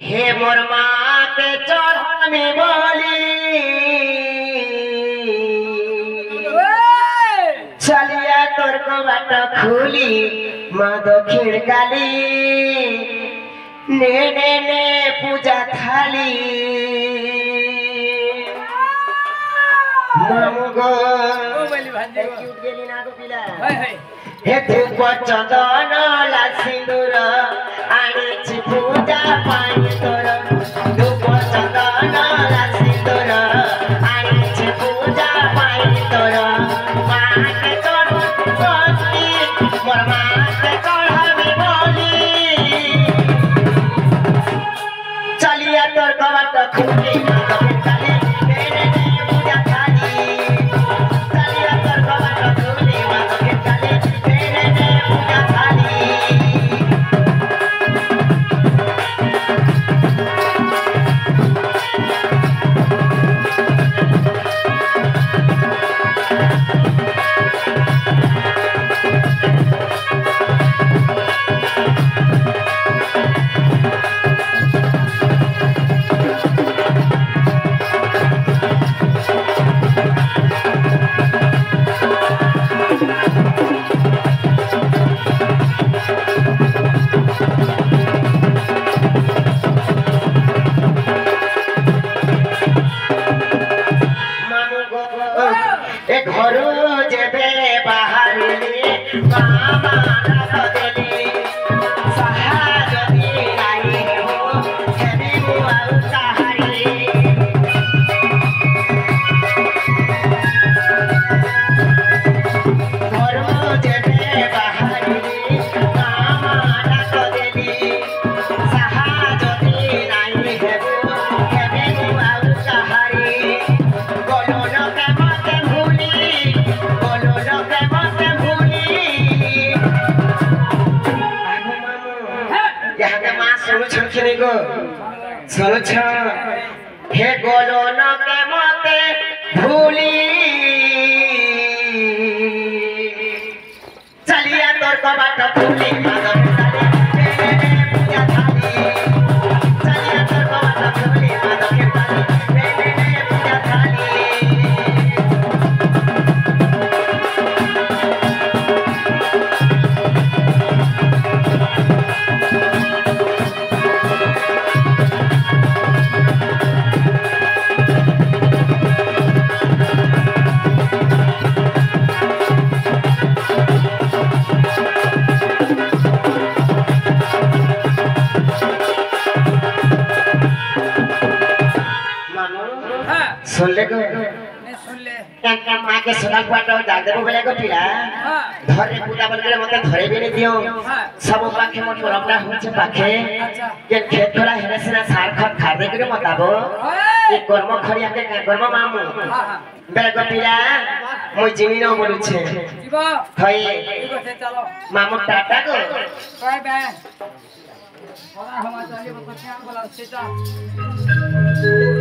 हे मोर माँ के चढ़न में बोली चलिया तोर को बाट खुली माँ दक्षिण काली ने पूजा थाली मामू गो क्यूट गेली ना गो पिला हे धूप चंदन ला सिंदूर आणि पूजा पाणी तोर धूप चंदन ला सिंदूर आणि पूजा पाणी तोर माँ के चढ़ी मोर माँ के चढ़ी बोली चलिया तोर कबाट खुली घरू जेबे बाहर मामा देली सहाज दिलाई हो हेबी मुआउ सहारी घरू जेबे बाहर मामा देली सहाज दिलाई हो हेबी मुआउ सहारी बोलो न हे गोलो न के मते भूली चलिया तोर कबाट भूली पूजा थाली चलिया तोर कबाट भूली पूजा थाली सुन ले को का मां के सोनाल पाटो जाग देबो बेले को पिला धरे पूजा बलरे मते धरे भी नहीं दियो सब पाखे मोर परपरा होचे पाखे के खेत थोड़ा हेरसिना सार खत खा दे के मताबो ए कर्म खरिया के कर्म मामू बेले को पिला মই जिमी न बोलु छे जीव हई चलो मामू टाटा को बाय बाय होला हम चली बकसिया बोला सेटा